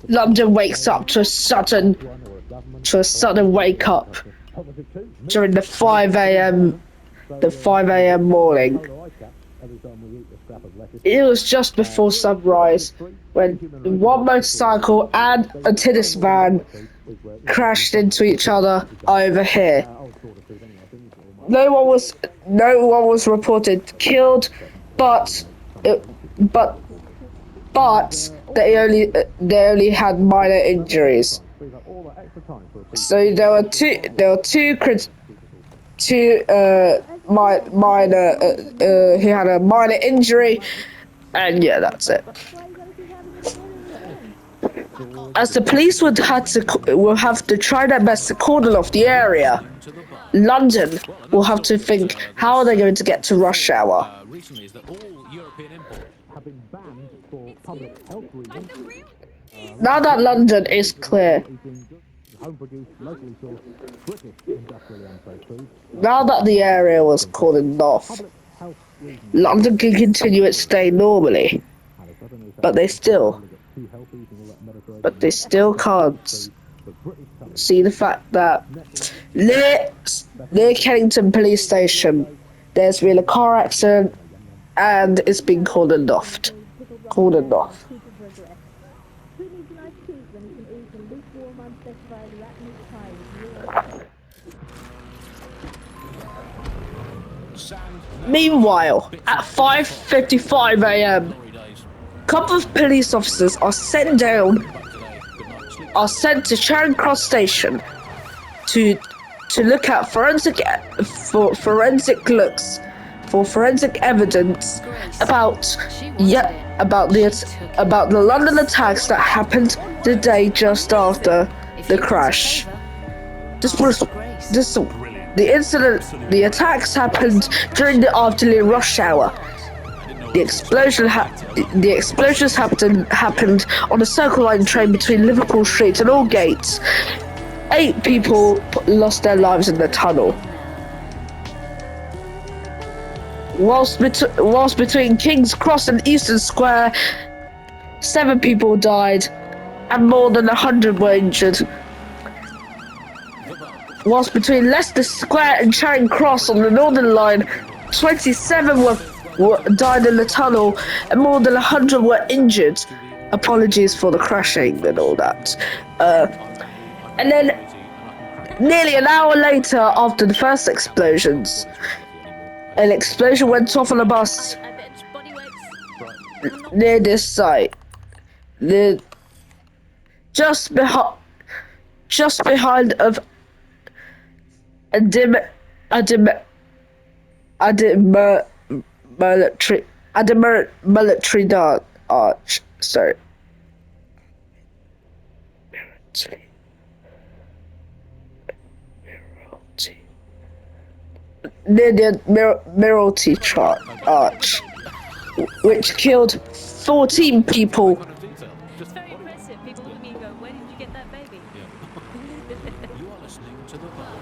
London wakes up to a sudden wake up during the 5 a.m. morning. It was just before sunrise when one motorcycle and a tennis van crashed into each other over here. No one was reported killed, but it, but they only had minor injuries. So minor he had a minor injury, and yeah, that's it. As the police will have to try their best to cordon off the area, London will have to think, how are they going to get to rush hour? Now that London is clear, now that the area was cordoned off, London can continue its day normally, but they still can't see the fact that near Kennington Police Station, there's been a car accident and it's been cordoned off. Meanwhile, at 5:55 a.m., a couple of police officers are sent to Charing Cross Station to look at forensic evidence about the London attacks that happened the day just after the crash. The attacks happened during the afternoon rush hour. The explosions happened on a Circle Line train between Liverpool Street and Aldgate. 8 people lost their lives in the tunnel. Whilst between King's Cross and Euston Square, 7 people died and more than 100 were injured. Whilst between Leicester Square and Charing Cross on the Northern Line, 27 died in the tunnel and more than 100 were injured. Apologies for the crashing and all that. And then, nearly an hour later, after the first explosions, an explosion went off on a bus near this site. Just behind of a military arch. Sorry. Near the Miralty Arch, which killed 14 people. It's very impressive. People look at me and go, where did you get that baby? You are listening to The Bar.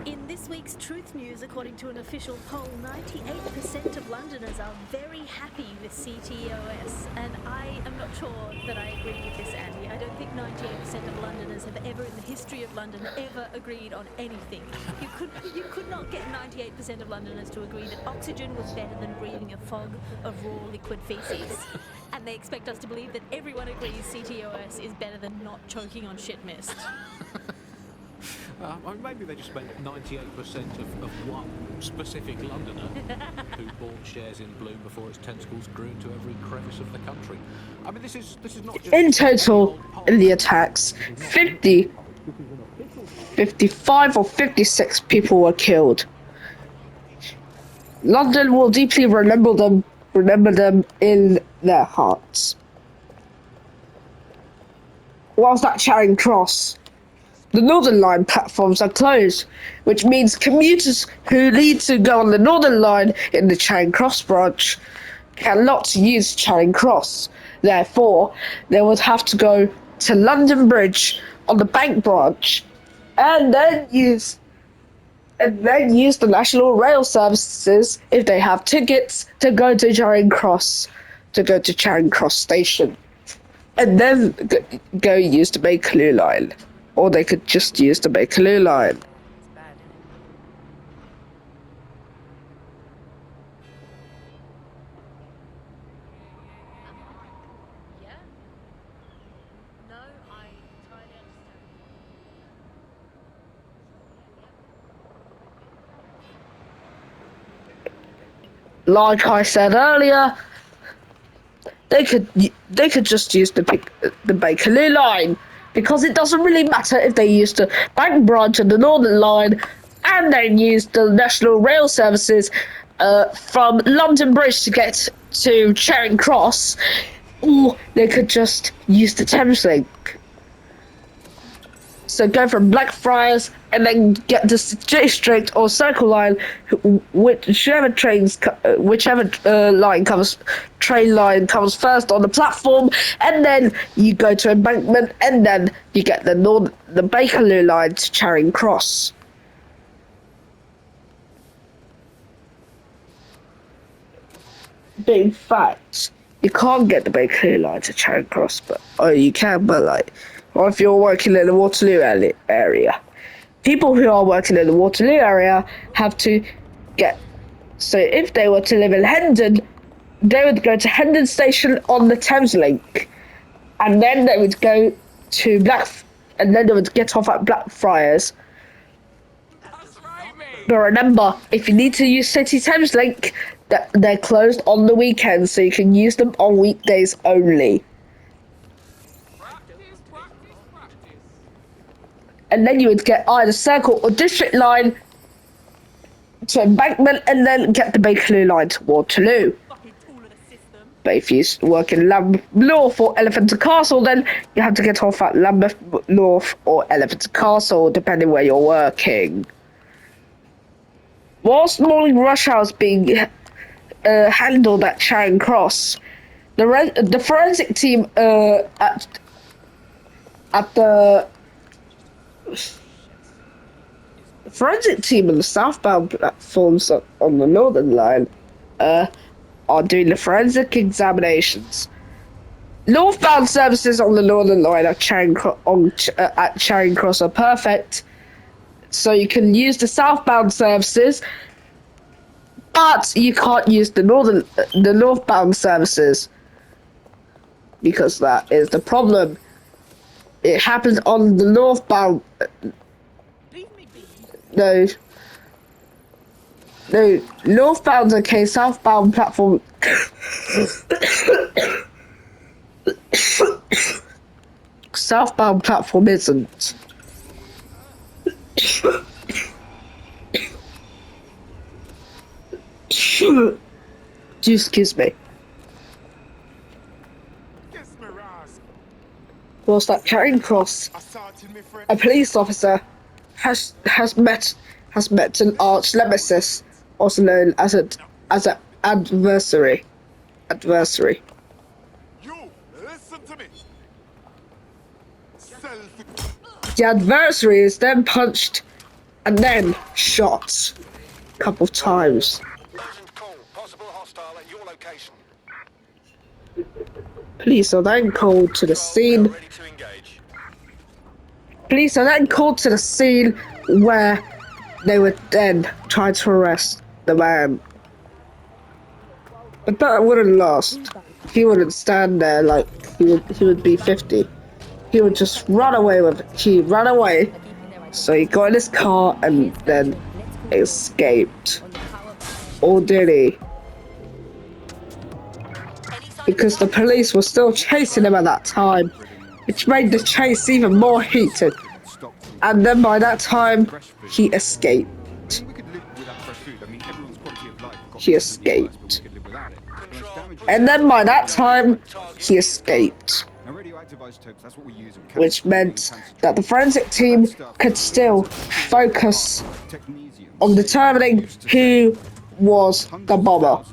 In this week's Truth News, according to an official poll, 98% of Londoners are very happy with CTOS. And I am not sure that I agree with this, Andy. I don't think 98% of Londoners have ever in the history of London ever agreed on anything. You could not get 98% of Londoners to agree that oxygen was better than breathing a fog of raw liquid feces. And they expect us to believe that everyone agrees CTOS is better than not choking on shit mist. Maybe they just meant 98% of one specific Londoner who bought shares in Bloom before its tentacles grew into every crevice of the country. I mean, this is not just... In total, in the attacks, 55 or 56 people were killed. London will deeply remember them in their hearts. Whilst at Charing Cross, the Northern Line platforms are closed, which means commuters who need to go on the Northern Line in the Charing Cross branch cannot use Charing Cross. Therefore, they would have to go to London Bridge on the Bank branch and then use the National Rail services if they have tickets to go to Charing Cross, Station. and then go use the Bakerloo line, or they could just use the Bakerloo line. It's bad, isn't it? Yeah? No, I entirely understand. Like I said earlier, they could just use the Bakerloo line, because it doesn't really matter if they use the Bank Branch and the Northern Line, and then use the National Rail services from London Bridge to get to Charing Cross, or they could just use the Thameslink. So go from Blackfriars and then get the District or Circle Line, whichever train line comes first on the platform, and then you go to Embankment, and then you get the Bakerloo line to Charing Cross. But in fact, you can't get the Bakerloo line to Charing Cross, you can, but like, or if you're working in the Waterloo area. People who are working in the Waterloo area have to get... So if they were to live in Hendon, they would go to Hendon Station on the Thameslink, and then they would go to and then they would get off at Blackfriars. But remember, if you need to use City Thameslink, they're closed on the weekends, so you can use them on weekdays only. And then you would get either Circle or District line to Embankment, and then get the Bakerloo line to Waterloo. But if you work in Lambeth North or Elephant and Castle, then you have to get off at Lambeth North or Elephant and Castle, depending where you're working. Whilst morning rush hour is being handled at Charing Cross, the forensic team at the forensic team on the southbound platforms on the Northern Line are doing the forensic examinations. Northbound services on the Northern Line at Charing Cross are perfect, so you can use the southbound services, but you can't use the northbound services, because that is the problem. It happens on the northbound. No, northbound's okay, southbound platform. Southbound platform isn't. Do excuse me. Whilst at Charing Cross, a police officer has met an arch nemesis, also known as an adversary. You listen to me. The adversary is then punched and then shot a couple of times. Urgent call. Possible hostile at your location. Police are then called to the scene. Ready to engage. Police are then called to the scene, where they would then try to arrest the man. But that wouldn't last. He wouldn't stand there like he would be 50. He would just run away with it. He ran away. So he got in his car and then escaped. Or did he? Because the police were still chasing him at that time, which made the chase even more heated. And then by that time, he escaped. He escaped. And then by that time, he escaped. Which meant that the forensic team could still focus on determining who was the bomber.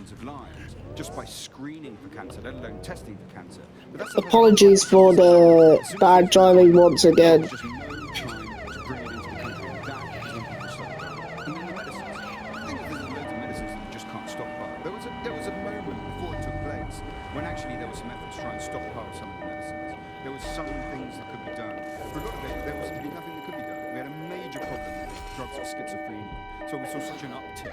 Just by screening for cancer, let alone testing for cancer. But that's Apologies for the bad driving once again. just no time to bring it into the country. That is when people stop that. And then the medicines. I think that there's loads of medicines that you just can't stockpile. There was a moment before it took place when actually there were some efforts to try and stockpile some of the medicines. there were some things that could be done. For a lot of it, there was nothing that could be done. We had a major problem with drugs of schizophrenia. So we saw such an uptick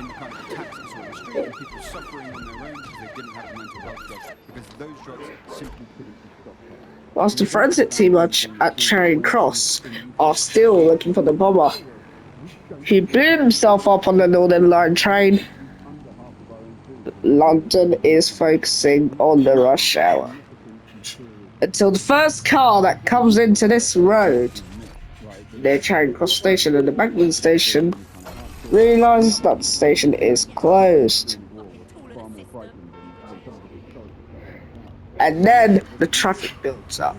in the kind of attacks that we saw on the street and people suffering on their own because they didn't have the mental health drugs, because those drugs simply couldn't be stopped. Whilst the forensic team at Charing Cross are still looking for the bomber. He blew himself up on the Northern Line train. London is focusing on the rush hour. Until the first car that comes into this road near Charing Cross Station and the Embankment Station realises that the station is closed. And then the traffic builds up.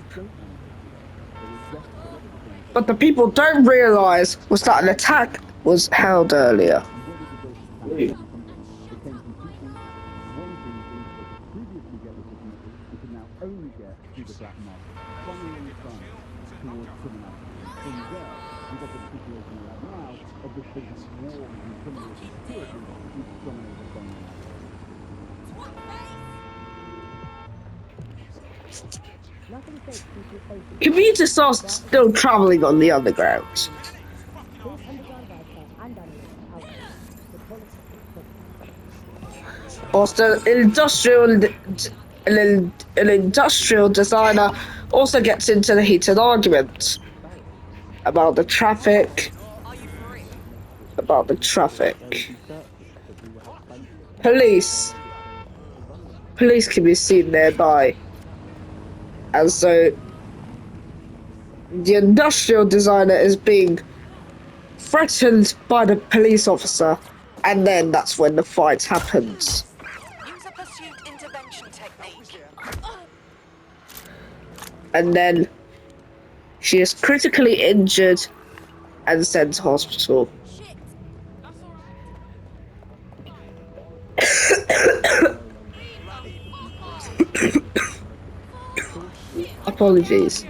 But the people don't realise was that an attack was held earlier. Commuters are still travelling on the underground. Also, an industrial designer also gets into the heated argument about the traffic. Police can be seen nearby, and so the industrial designer is being threatened by the police officer, and then that's when the fight happens. Use a pursuit intervention technique. And then she is critically injured and sent to hospital. Shit. That's Apologies.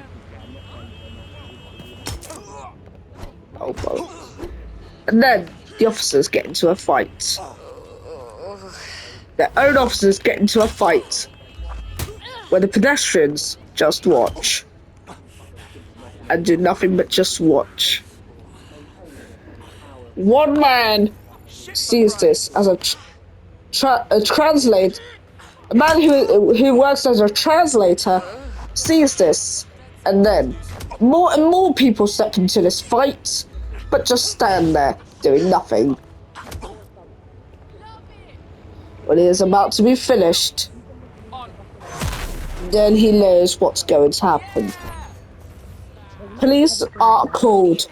Oh, well. And then the officers get into a fight. Their own officers get into a fight where the pedestrians just watch and do nothing but just watch. One man sees this as a translate. A man who works as a translator sees this, and then more and more people step into this fight, but just stand there doing nothing. When he is about to be finished, then he knows what's going to happen. Police are called.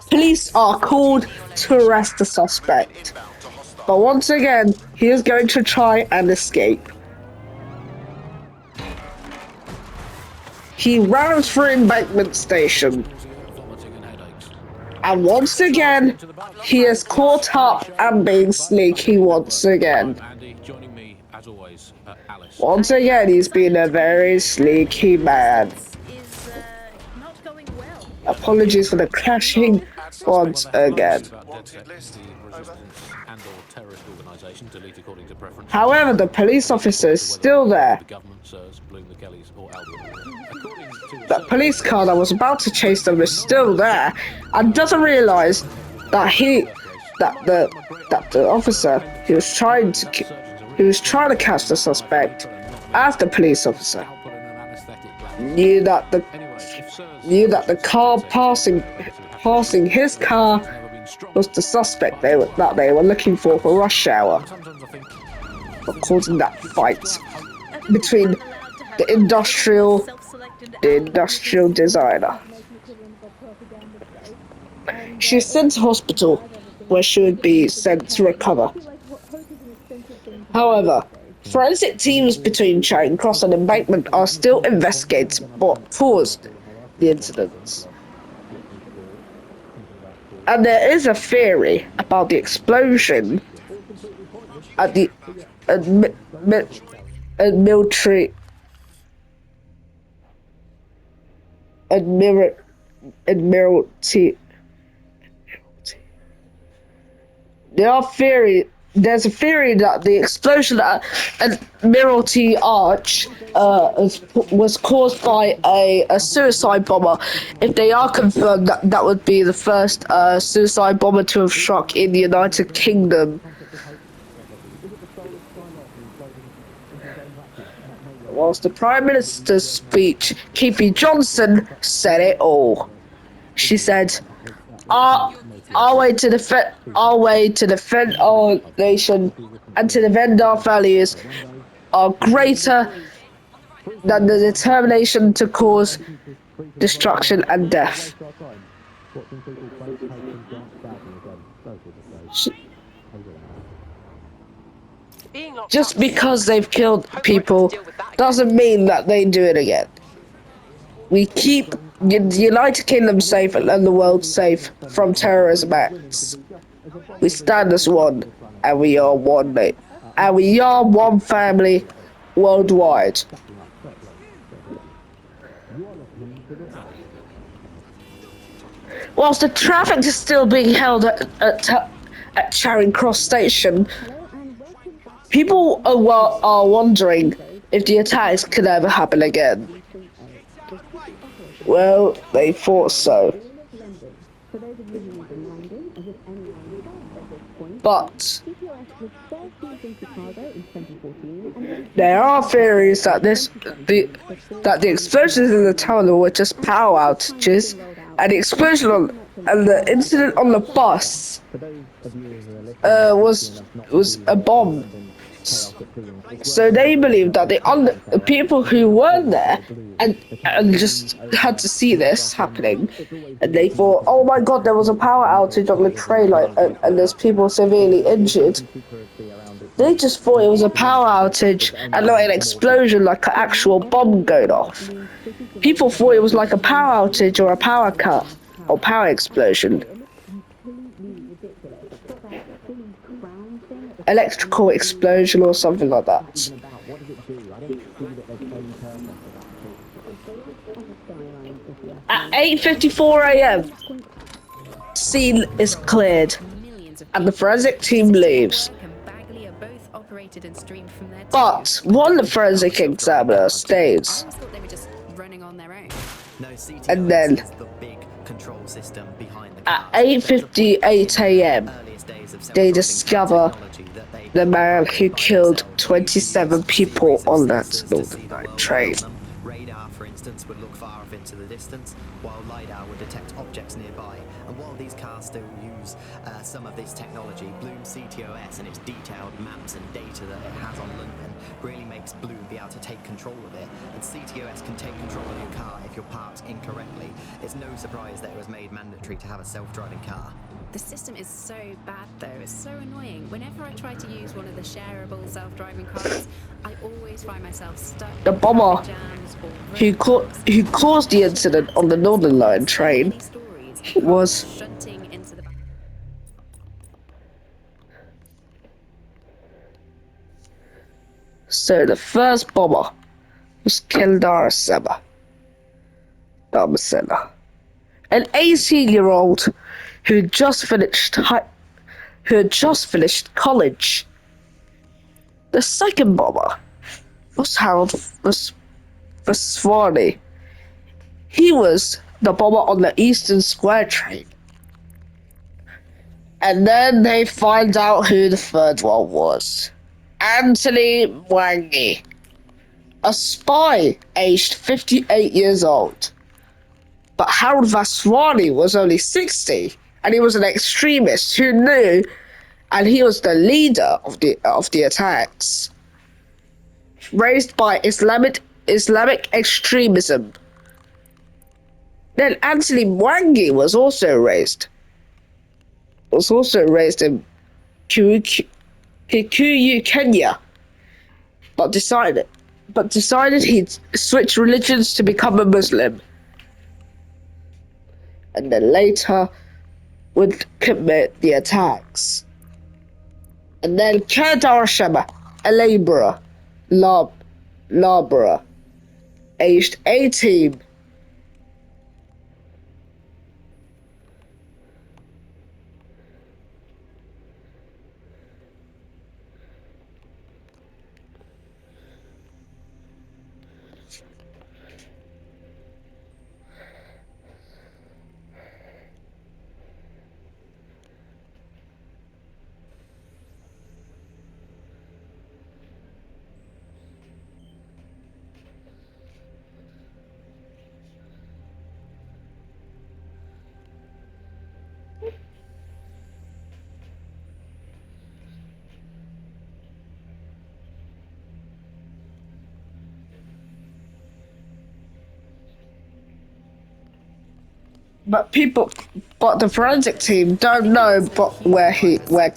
Police are called to arrest the suspect. But once again, he is going to try and escape. He ran through Embankment Station. And once again, he is caught up and being sneaky once again. Andy, joining me as always, Alice. Once again, he's been a very sneaky man. Is not going well. Apologies for the crashing once again. However, the police officer is still there. That police car that was about to chase them is still there, and doesn't realise that the officer who was trying to catch the suspect as the police officer knew that the car passing his car was the suspect that they were looking for rush hour, causing that fight between the industrial designer. She's sent to hospital, where she would be sent to recover. However, forensic teams between Charing Cross and Embankment are still investigating what caused the incidents. And there is a theory about the explosion at the Admiralty. There are there's a theory that the explosion at Admiralty Arch was caused by a suicide bomber. If they are confirmed, that would be the first suicide bomber to have struck in the United Kingdom. Whilst the Prime Minister's speech, Keithy Johnson said it all. She said, our way to defend our nation and to defend our values are greater than the determination to cause destruction and death. Just because they've killed people doesn't mean that they do it again. We keep the United Kingdom safe and the world safe from terrorism acts. We stand as one, and we are one mate, and we are one family worldwide. Whilst the traffic is still being held at Charing Cross Station, people are wondering if the attacks could ever happen again. Well, they thought so. But there are theories that the explosions in the tunnel were just power outages, and the explosion and the incident on the bus was a bomb. So they believe that the people who weren't there and just had to see this happening, and they thought, oh my god, there was a power outage on the train, and there's people severely injured. They just thought it was a power outage and not an explosion like an actual bomb going off. People thought it was like a power outage or a power cut or power explosion. Electrical explosion or something like that. At 8:54 a.m., scene is cleared, and the forensic team leaves. But one forensic examiner stays. And then, at 8:58 a.m., they discover the man who killed 27 people on that Northern Line train. Radar, for instance, would look far off into the distance, while LiDAR would detect objects nearby. And while these cars still use some of this technology, Bloom CTOS and its detailed maps and data that it has on London really makes Bloom be able to take control of it. And CTOS can take control of your car if you're parked incorrectly. It's no surprise that it was made mandatory to have a self-driving car. The system is so bad though, it's so annoying. Whenever I try to use one of the shareable self-driving cars, I always find myself stuck. The bomber who caused the incident on the Northern Line train was so the first bomber was Keldar Dharmasena, an 18-year-old who had just finished college. The second bomber was Harold Vaswani. He was the bomber on the Euston Square train. And then they find out who the third one was. Anthony Mwangi, a spy aged 58 years old. But Harold Vaswani was only 60, and he was an extremist who knew, and he was the leader of the attacks, raised by Islamic extremism. Then Anthony Mwangi was also raised in Kikuyu, Kenya, but decided he'd switch religions to become a Muslim, and then later would commit the attacks. And then Kedar Shema, a labourer, aged 18, but the forensic team don't know where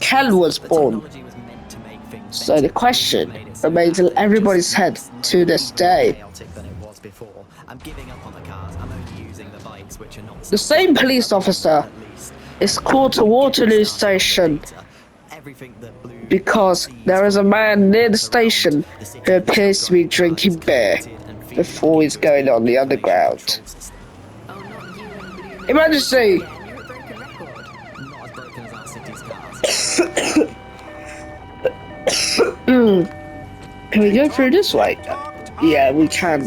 Ken was born. Technology was meant to make things So better. the question Made it so remains in bad that everybody's it head just to this more day. chaotic than it was before. I'm giving up on the cars. I'm only using the bikes, which are not The same police officer is called to Waterloo Station because there is a man near the station who appears to be drinking beer before he's going on the underground. Oh, not you and Bloom. Emergency! Again, you're a broken record. Not as broken as our city's cars. Can we go through this way? Yeah, we can.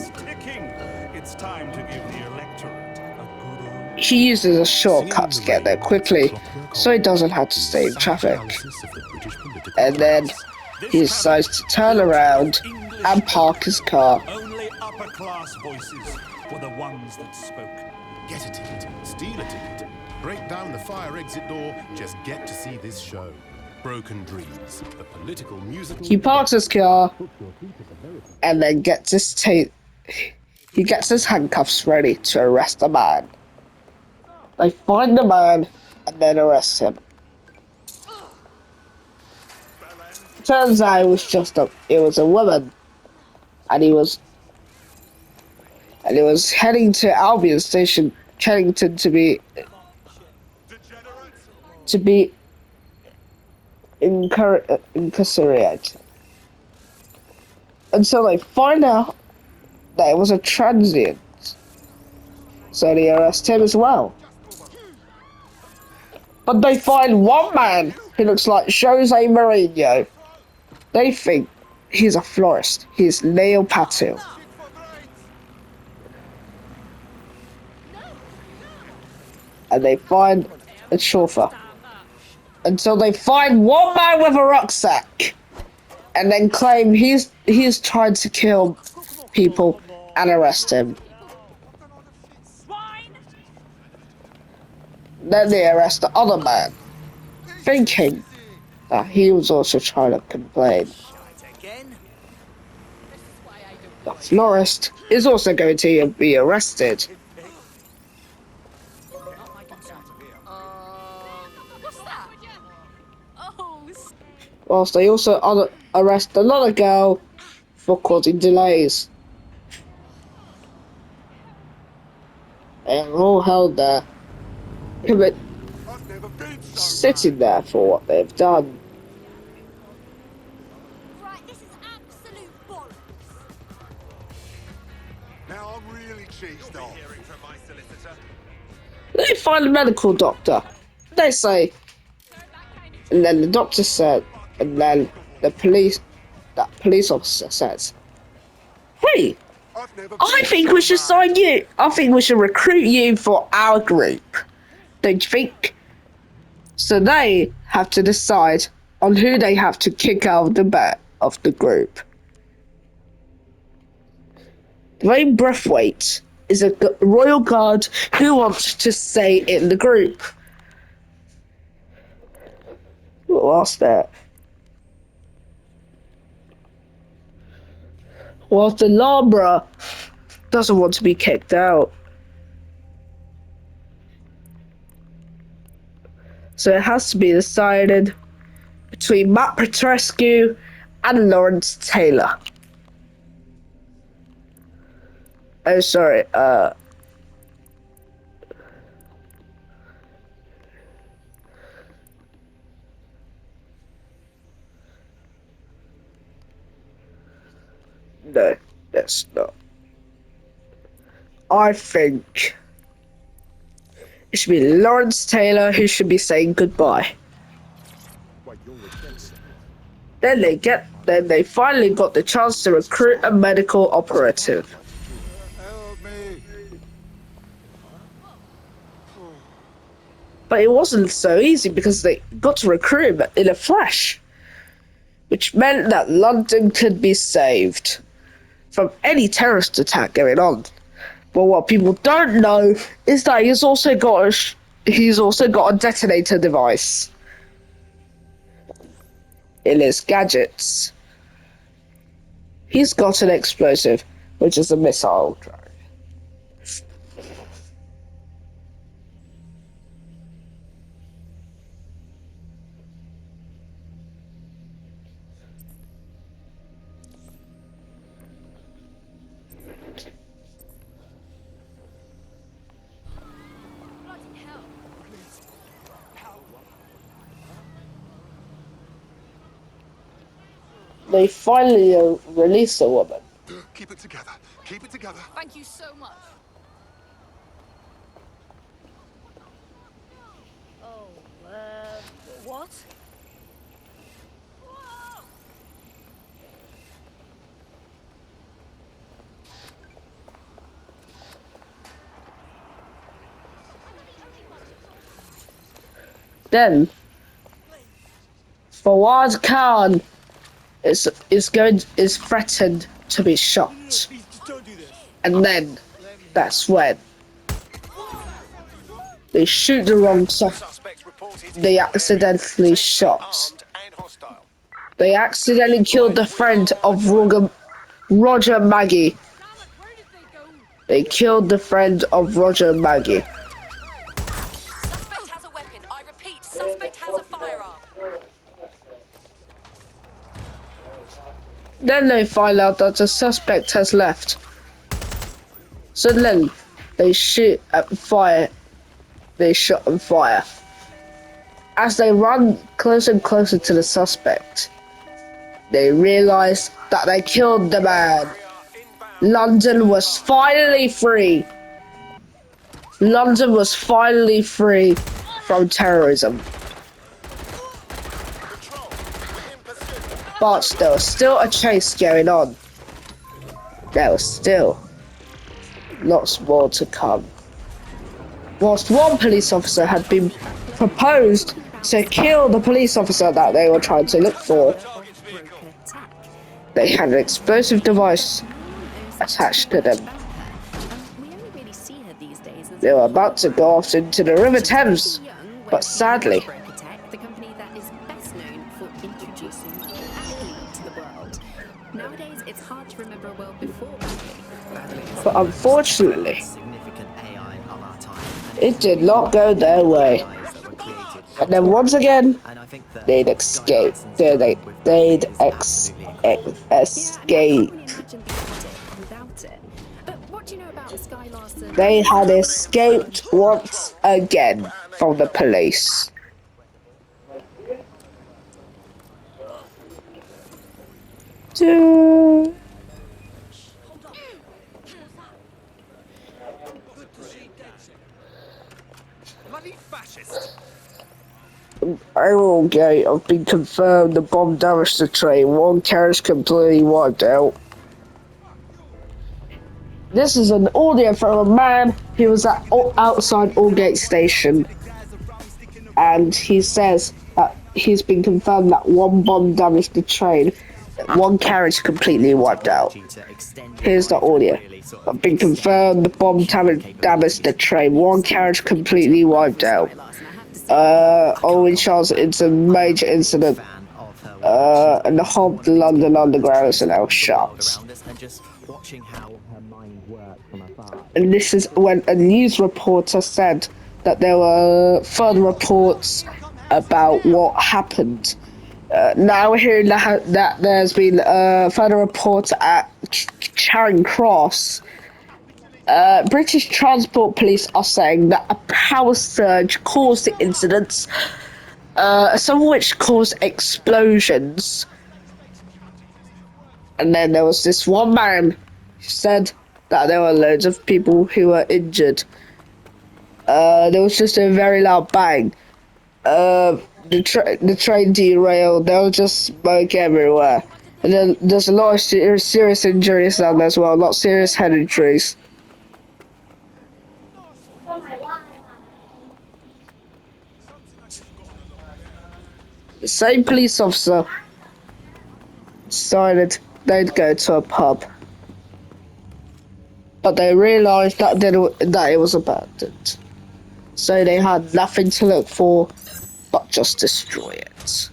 It's time to give the electorate a good He uses a shortcut to get there quickly, so he doesn't have to stay in traffic. And then he decides to turn around and park his car. Only upper class voices were the ones that spoke. Get a ticket, steal a ticket, break down the fire exit door, just get to see this show. Broken Dreams, the political musical... He parks his car and then gets he gets his handcuffs ready to arrest the man. They find the man and then arrest him. Turns out it was a woman, and he was heading to Albion Station, Kennington, to be incarcerated until they find out that it was a transient, so they arrest him as well. But they find one man who looks like Jose Mourinho. They think he's a florist. He's Neil Patil. And they find a chauffeur. Until they find one man with a rucksack. And then claim he's tried to kill people and arrest him. Then they arrest the other man, thinking that he was also trying to complain. The florist is also going to be arrested. Whilst they also arrest another girl for causing delays. They are all held there, sitting there for what they've done. Right, this is absolute bollocks. Now I'm really cheesed off. Hearing from my solicitor. They find a medical doctor. They say, and then the doctor said, and then that police officer says, "Hey, I think we should sign you. I think we should recruit you for our group. Don't you think?" So they have to decide on who they have to kick out of the group. Dwayne Braithwaite is a royal guard who wants to stay in the group. Whilst the Lambra doesn't want to be kicked out. So it has to be decided between Matt Petrescu and Lawrence Taylor. Oh, sorry, no, that's not. I think it should be Lawrence Taylor who should be saying goodbye. Then they finally got the chance to recruit a medical operative. Help me. But it wasn't so easy because they got to recruit him in a flash, which meant that London could be saved from any terrorist attack going on. But what people don't know is that he's also got a detonator device in his gadgets. He's got an explosive, which is a missile drone. they finally released the woman. Keep it together. Keep it together. Thank you so much. Oh, what? Then Fawad Khan is threatened to be shot, and then that's when they shoot the wrong suspect. They accidentally shot. They accidentally killed the friend of Roger Maggie. They killed the friend of Roger Maggie. Suspect has a weapon. I repeat, suspect has a firearm. Then they find out that the suspect has left. So then they shoot and fire. They shot and fire. As they run closer and closer to the suspect, they realize that they killed the man. London was finally free. London was finally free from terrorism. But there was still a chase going on. There was still lots more to come. Whilst one police officer had been proposed to kill the police officer that they were trying to look for, they had an explosive device attached to them. They were about to go off into the River Thames, but sadly, the company that is best known for introducing Badly to the world. Nowadays, it's hard to remember a world before Badly. but unfortunately, Significant AI of our time. it did not go their way. And then once again, And I think that they'd escape. They'd escape. Without it. But what do you know about Sky Larson? They had escaped once again from the police. Bloody fascist! Iron Gate have been confirmed. The bomb damaged the train. One carriage completely wiped out. This is an audio from a man who was outside Aldgate Station, and he says that he's been confirmed that one bomb damaged the train, one carriage completely wiped out. Here's the audio. I've been confirmed the bomb damaged the train, one carriage completely wiped out. Owen Charles, it's a major incident. And the whole London Underground is now shut. And this is when a news reporter said that there were further reports about what happened. Now we're hearing that there's been further reports at Charing Cross. British Transport Police are saying that a power surge caused the incidents, some of which caused explosions. And then there was this one man who said that there were loads of people who were injured. There was just a very loud bang. The train derailed. There was just smoke everywhere. And then there's a lot of serious injuries down there as well. Not serious head injuries. The same police officer decided they'd go to a pub, but they realised that it was abandoned, so they had nothing to look for but just destroy it.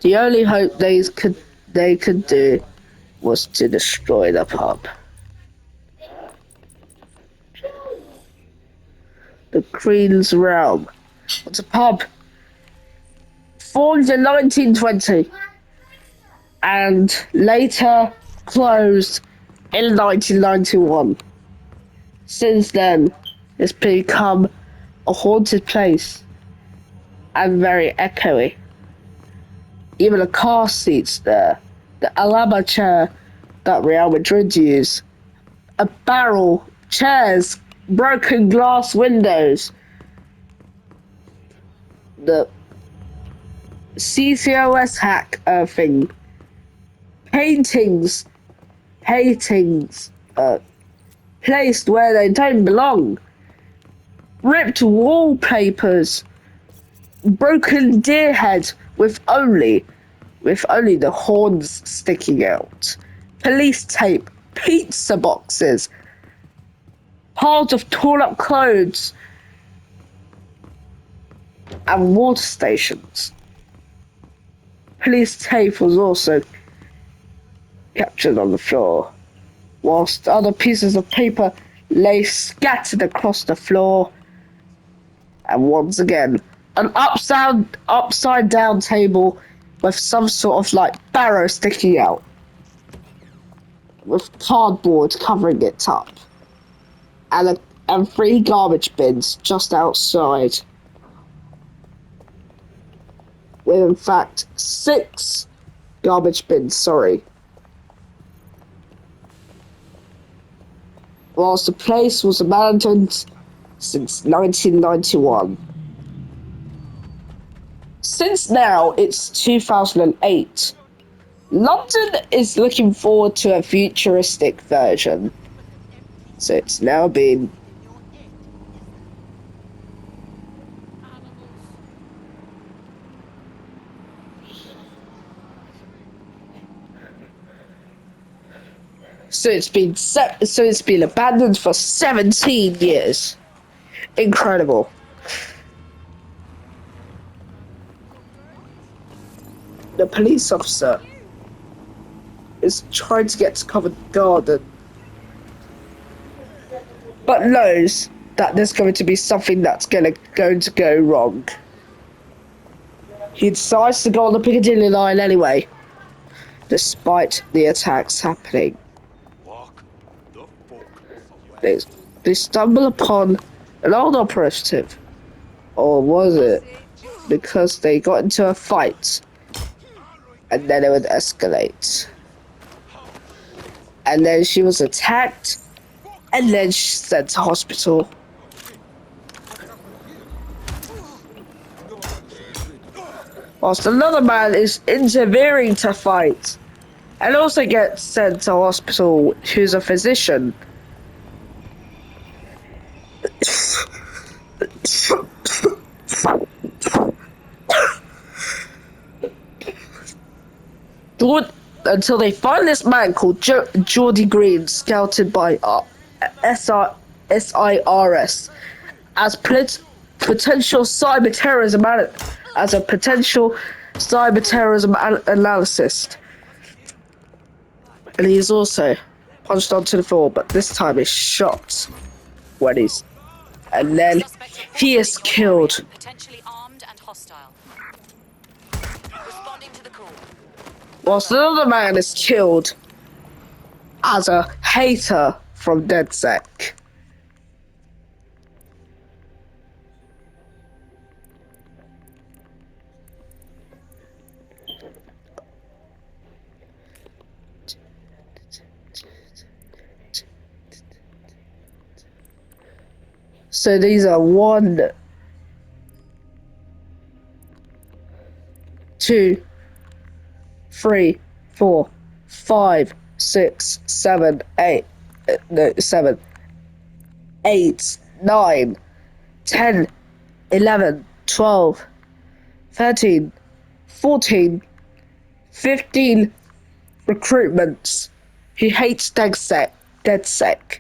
The only hope they could do was to destroy the pub. The Queen's Realm. It's a pub formed in 1920 and later closed in 1991. Since then, it's become a haunted place and very echoey. Even the car seats there. The Alaba chair that Real Madrid use. A barrel, chairs, broken glass windows. The CCOS hack thing. Paintings, placed where they don't belong. Ripped wallpapers. Broken deer head with only the horns sticking out. Police tape, pizza boxes, piles of torn up clothes, and water stations. Police tape was also captured on the floor, whilst other pieces of paper lay scattered across the floor. And once again, an upside down table with some sort of like barrow sticking out, with cardboard covering it up, and 3 garbage bins just outside, with in fact 6 garbage bins, sorry. Whilst the place was abandoned since 1991. Since now it's 2008, London is looking forward to a futuristic version. So it's now been it's been abandoned for 17 years. Incredible. The police officer is trying to get to Covent Garden, but knows that there's going to be something that's going to go wrong. He decides to go on the Piccadilly line anyway, despite the attacks happening. They stumble upon an old operative, or was it because they got into a fight, and then it would escalate, and then she was attacked, and then she's sent to hospital. Whilst another man is interfering to fight, and also gets sent to hospital, who's a physician. Until they find this man called Geordie Green, scouted by SIRS as potential cyber terrorism analyst, and he is also punched onto the floor, but this time he's shot when he's, and then he is killed. Potentially armed and hostile. Responding to the call. Whilst another man is killed as a hater from DedSec. So these are 1, 2, 3, 4, 5, 6, 7, 8, 9, 10, 11, 12, 13, 14, 15 recruitments who hates DedSec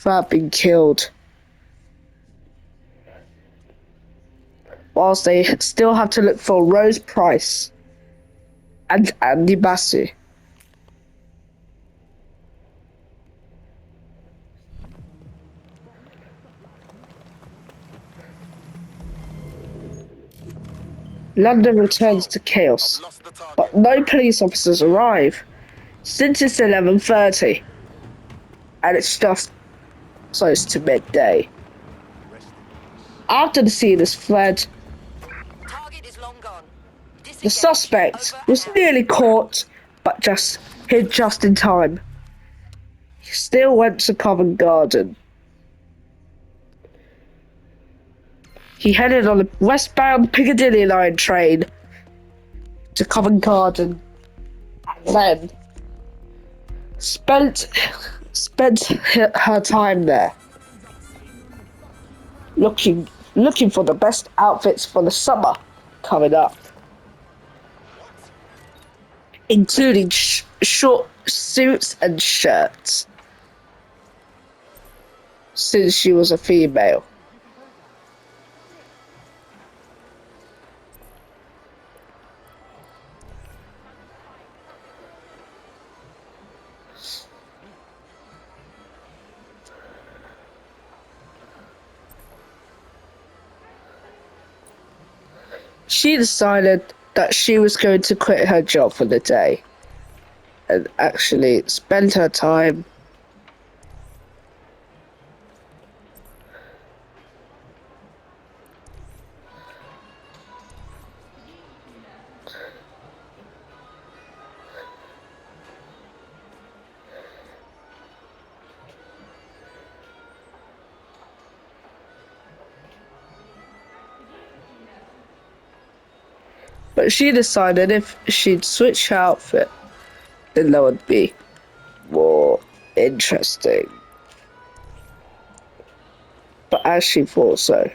who have been killed. Whilst they still have to look for Rose Price and Andy Bassi. London returns to chaos, but no police officers arrive since it's 11:30, and it's just close to midday. After the scene is fled, Target is long gone. The suspect was nearly caught, but hid just in time. He still went to Covent Garden. He headed on a westbound Piccadilly line train to Covent Garden, and then spent her time there, looking for the best outfits for the summer coming up, including short suits and shirts, since she was a female. She decided that she was going to quit her job for the day and actually spend her time but she decided if she'd switch her outfit, then that would be more interesting. But as she thought so.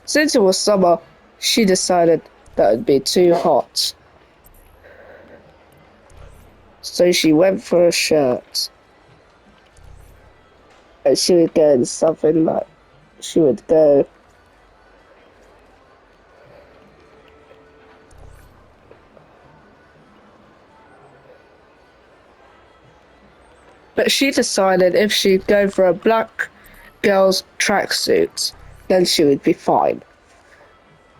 Since it was summer, she decided that it'd be too hot. So she went for a shirt. And she would go in something like, she would go but she decided if she'd go for a black girl's tracksuit, then she would be fine.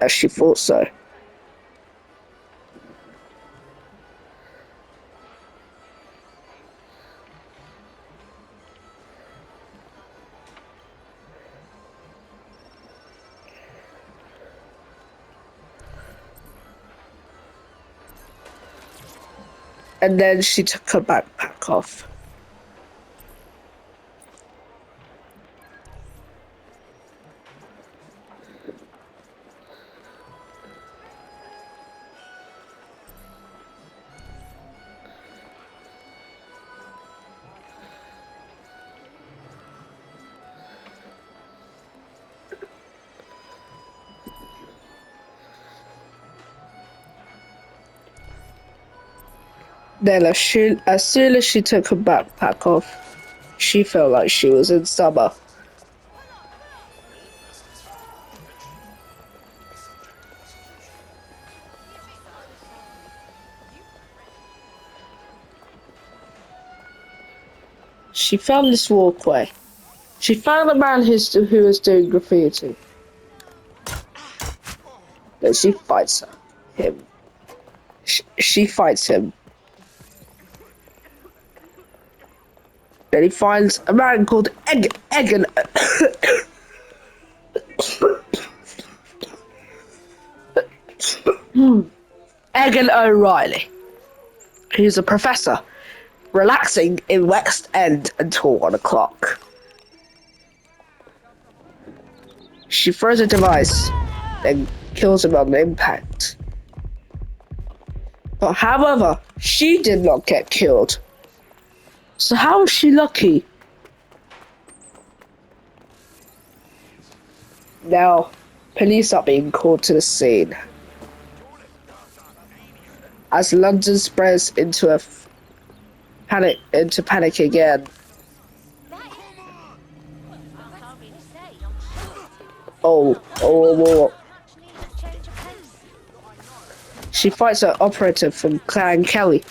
As she thought so. And then she took her backpack off. Then as soon as she took her backpack off, she felt like she was in summer. She found this walkway. She found a man who was doing graffiti. Then she fights him. She fights him. Then he finds a man called Egan. Egan O'Reilly. He's a professor, relaxing in West End until 1 o'clock. She throws a device, then kills him on impact. But however, she did not get killed. So how is she lucky? Now, police are being called to the scene. As London spreads into panic again. Oh. She fights an operative from Clan Kelly.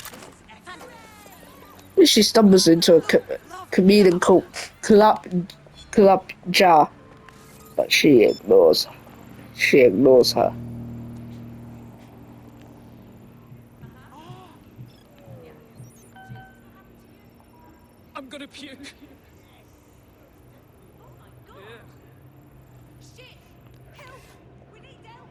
She stumbles into a comedian called Club Jar, but she ignores her. puke. Shit! Help! We need help!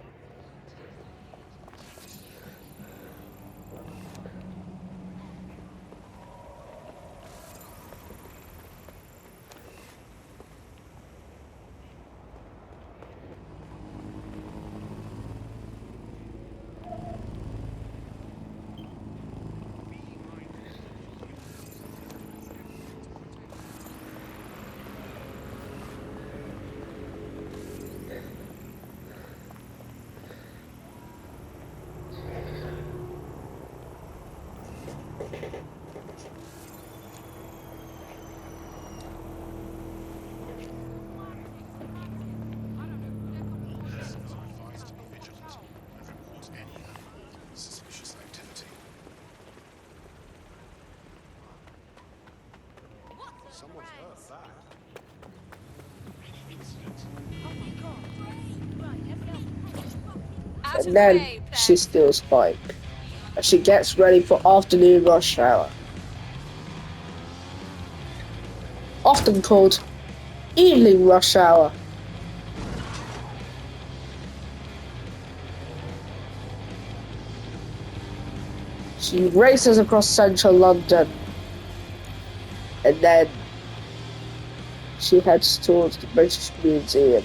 Suspicious activity. Someone's hurt bad. Out And then of the way, she steals Spike. And she gets ready for afternoon rush hour. Often called evening rush hour. She races across central London. And then she heads towards the British Museum,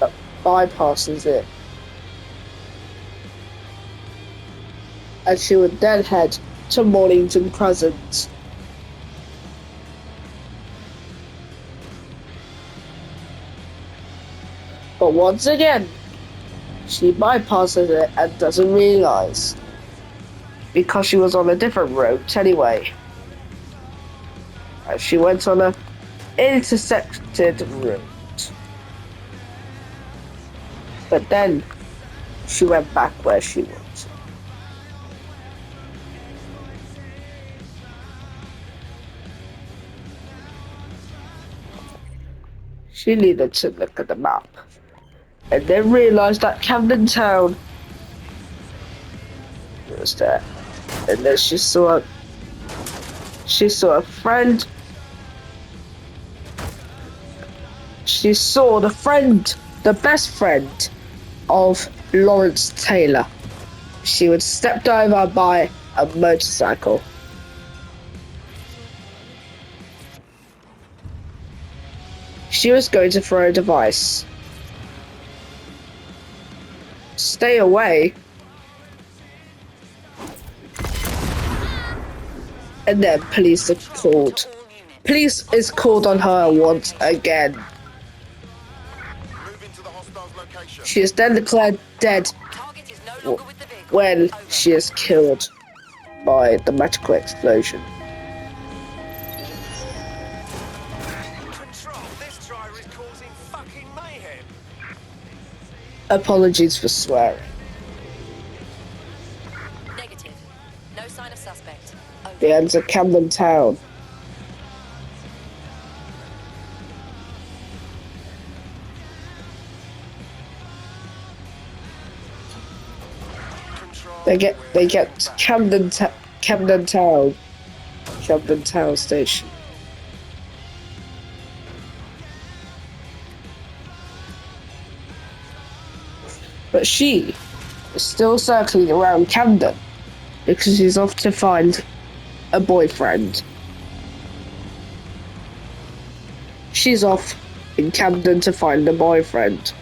but bypasses it. And she would then head to Mornington Crescent. But once again, she bypasses it and doesn't realise. Because she was on a different route anyway. And she went on a intersected route. But then she went back where she was. She needed to look at the map and then realised that Camden Town was there. And then she saw a friend. She saw the best friend of Lawrence Taylor. She was stepped over by a motorcycle. She was going to throw a device. Stay away. And then police are called. Police is called on her once again. She is then declared dead when she is killed by the magical explosion. Control, this driver is causing fucking mayhem. Apologies for swearing. Negative. No sign of suspect. Over. They enter Camden Town. They get to Camden Town Station. But she is still circling around Camden because she's off to find a boyfriend. She's off in Camden to find a boyfriend.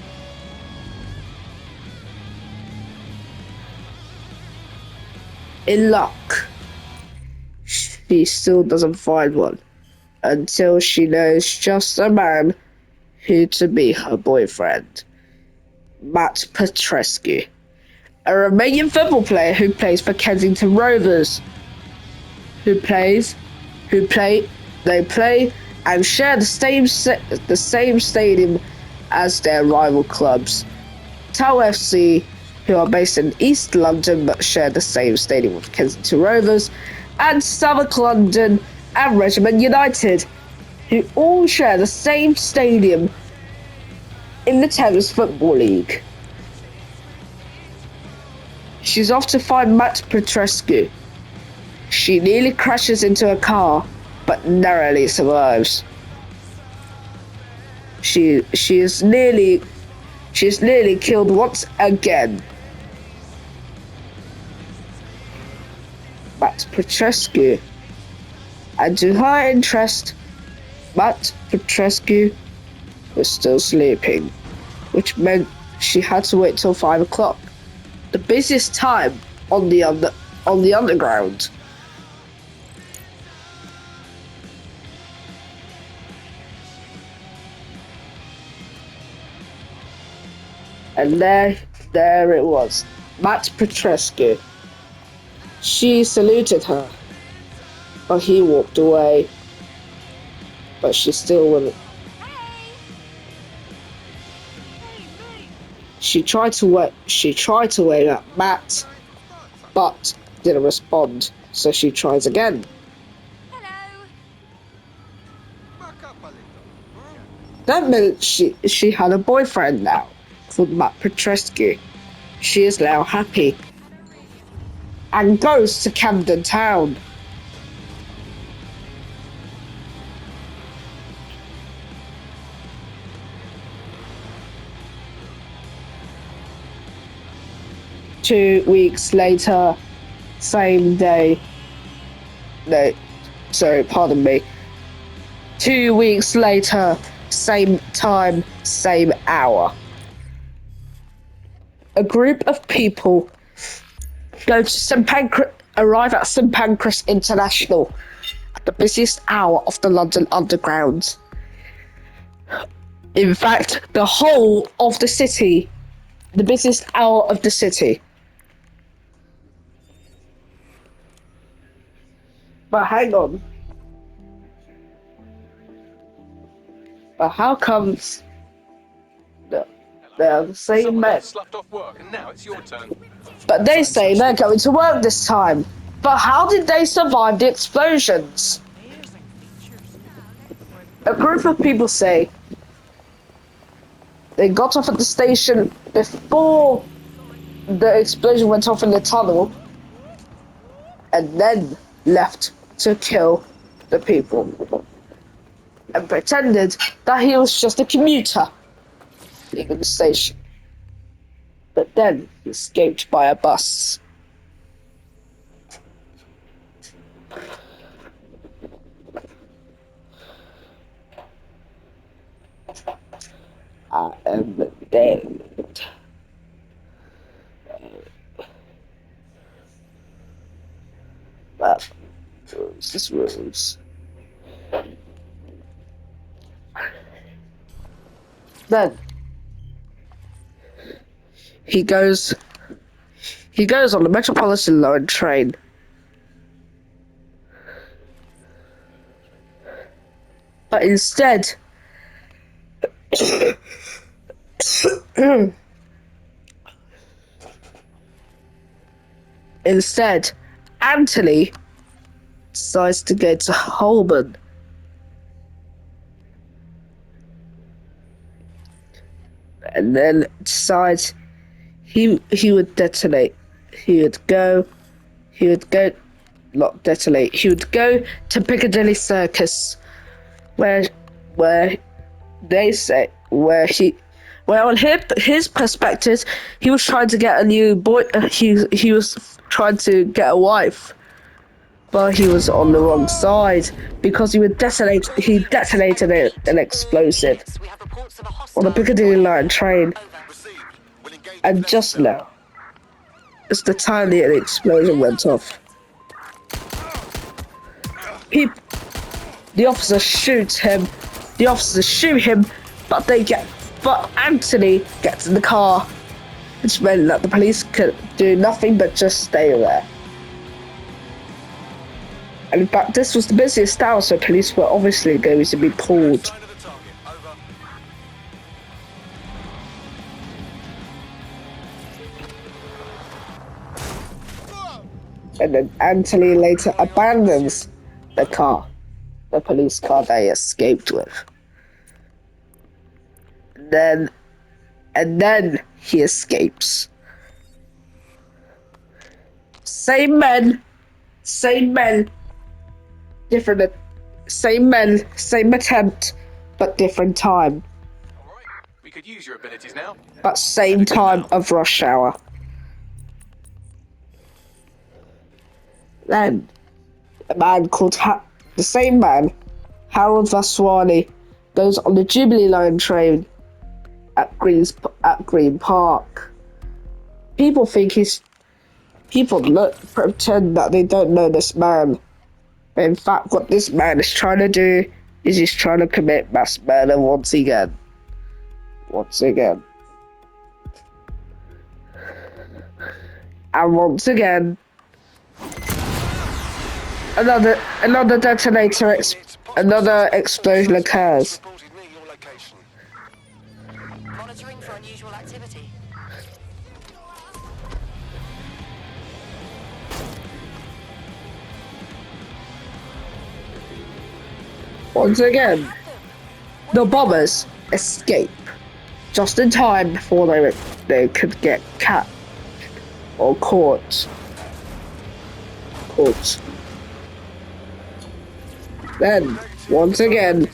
In luck, she still doesn't find one until she knows just a man who to be her boyfriend. Matt Petrescu, a Romanian football player who plays for Kensington Rovers. They play and share the same stadium as their rival clubs. Tow FC, who are based in East London but share the same stadium with Kensington Rovers, and Southwark London and Regiment United, who all share the same stadium in the Thames Football League. She's off to find Matt Petrescu. She nearly crashes into a car, but narrowly survives. She's nearly killed once again. Matt Petrescu. And to her interest, Matt Petrescu was still sleeping, which meant she had to wait till 5 o'clock, the busiest time on the underground. And there it was, Matt Petrescu. She saluted her, but he walked away. But she still wouldn't. She tried to wave at Matt, but didn't respond. So she tries again. That meant she had a boyfriend now, called Matt Petrescu. She is now happy and goes to Camden Town. Two weeks later, same day. No, sorry, pardon me. 2 weeks later, same time, same hour. A group of people arrive at St Pancras International at the busiest hour of the London Underground. In fact, the whole of the city, the busiest hour of the city. But hang on. But how comes they're the same men? Slapped off work, and now it's your turn. But they say they're going to work this time. But how did they survive the explosions? A group of people say they got off at the station before the explosion went off in the tunnel, and then left to kill the people, and pretended that he was just a commuter leaving the station. But then he escaped by a bus. I am dead. Well, this rules. Then he goes on the Metropolitan Line train. But instead Anthony decides to go to Holborn. And then decides he would detonate. He would go not detonate. He would go to Piccadilly Circus, where they say on his perspective, he was trying to get a new boy. He was trying to get a wife, but he was on the wrong side because he detonated an explosive on the Piccadilly Line train. And just now, it's the time the explosion went off. The officers shoot him, but Anthony gets in the car, which meant that the police could do nothing but just stay there. And in fact, this was the busiest hour, so police were obviously going to be pulled. And then Anthony later abandons the police car they escaped with. And then he escapes. Same men, different Same men, same attempt, but different time. All right, we could use your abilities now. But same time of rush hour. Then, a man called the same man, Harold Vaswani, goes on the Jubilee Line train at Green Park. People pretend that they don't know this man. But in fact, what this man is trying to do is he's trying to commit mass murder once again. And once again, another detonator, another explosion occurs. Monitoring for unusual activity. Once again, the bombers escape just in time before they could get captured or caught. Then, once again,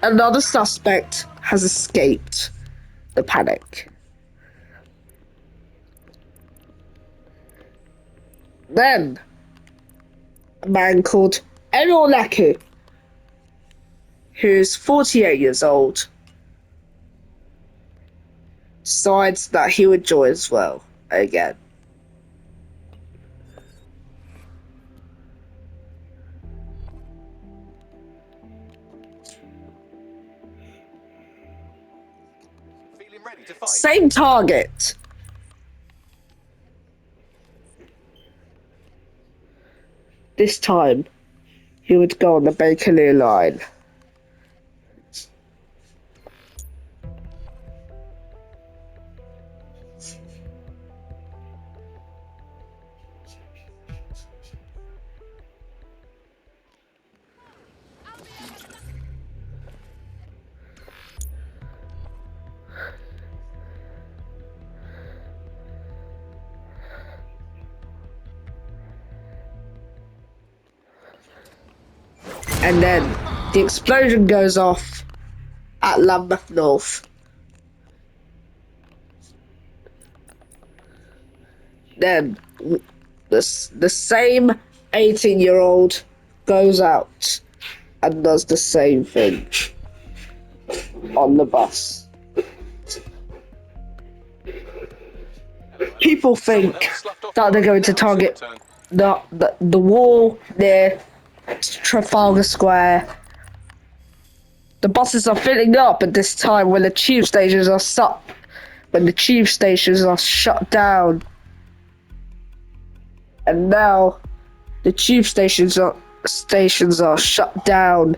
another suspect has escaped the panic. Then, a man called Enor Leku, who's 48 years old, decides that he would join as well again. Feeling ready to fight? Same target. This time, he would go on the Bakerloo line. And then the explosion goes off at Lambeth North. Then the same 18-year-old goes out and does the same thing on the bus. People think that they're going to target the wall near Trafalgar Square. The buses are filling up at this time when the tube stations are shut down. And now the tube stations are shut down.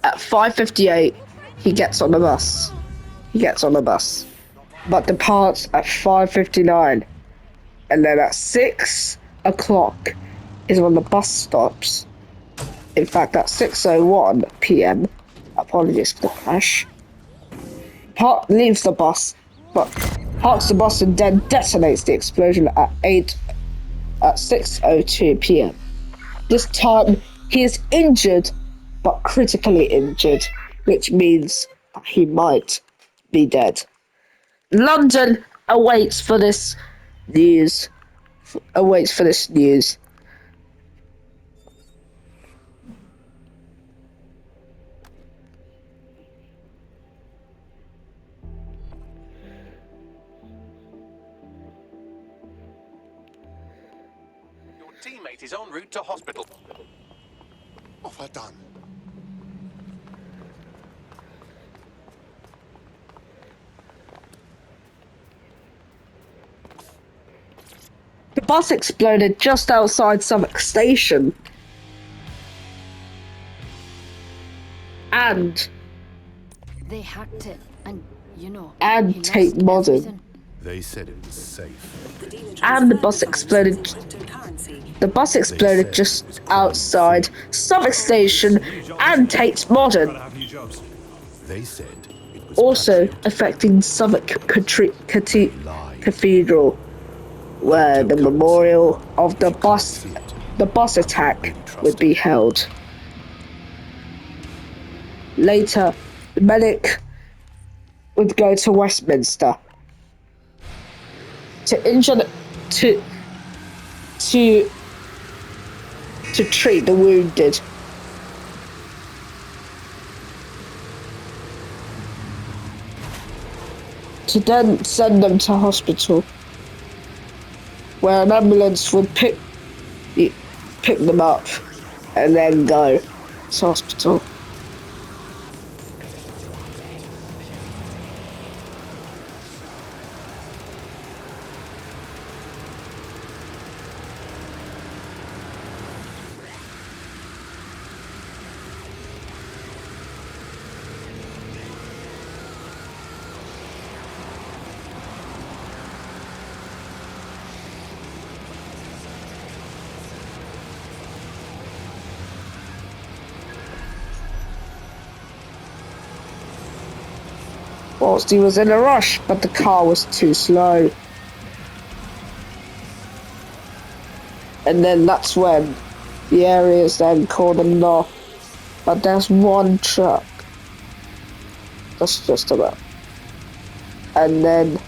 At 5:58, he gets on the bus. But departs at 5:59. And then at 6 o'clock is when the bus stops. In fact, at 6:01 p.m. Apologies for the crash. Leaves the bus, but parks the bus and then detonates the explosion at 6:02 p.m. This time, he is injured, but critically injured, which means that he might be dead. London awaits for this news. Your teammate is en route to hospital. What have I done? The bus exploded just outside Southwark Station. And They hacked it, and Tate Modern. They said it was safe. And the bus exploded. The bus exploded just outside Southwark Station and Tate Modern. They said it was Also affecting Southwark Cathedral, where the memorial of the bus the bus attack would be held. Later, the medic would go to Westminster to injure to treat the wounded. To then send them to hospital, where an ambulance would pick them up and then go to hospital. Whilst he was in a rush, but the car was too slow. And then that's when the area is then cordoned off. But there's one truck. That's just about. And then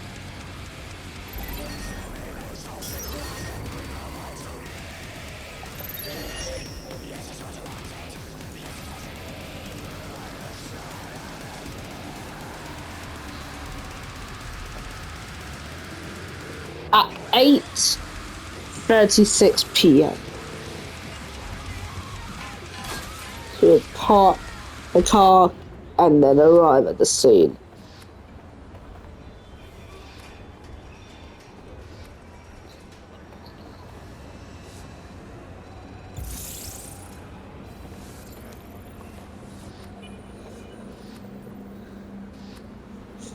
at 8:36 p.m. he would park the car and then arrive at the scene.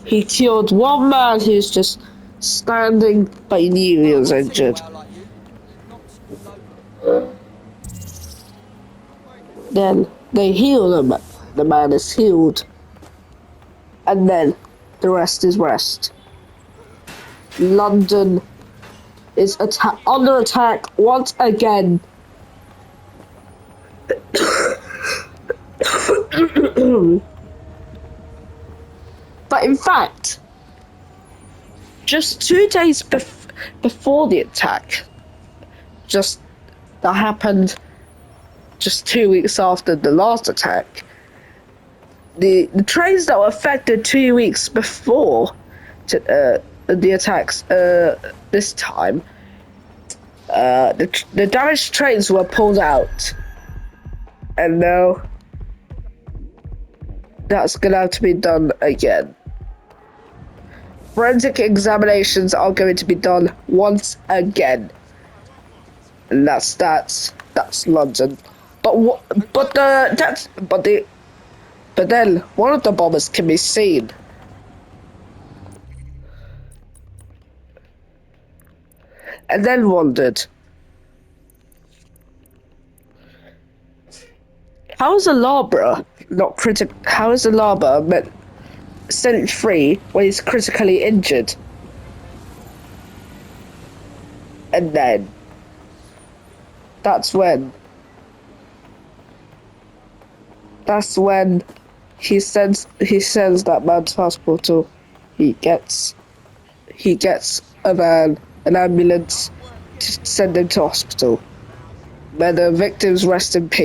He killed one man who's just standing, but he knew he was injured. Then they heal him. The man is healed. And then the rest is rest. London is under attack once again. But in fact, just 2 days before the attack, that happened just 2 weeks after the last attack, the trains that were affected 2 weeks before the attacks this time, the damaged trains were pulled out, and now that's gonna have to be done again. Forensic examinations are going to be done once again, and that's London. But then one of the bombers can be seen. And then wondered, how is Alabra not critical? How is Alabra sent free when he's critically injured? And then that's when he sends that man to hospital. He gets a van, an ambulance to send him to hospital. May the victims rest in peace.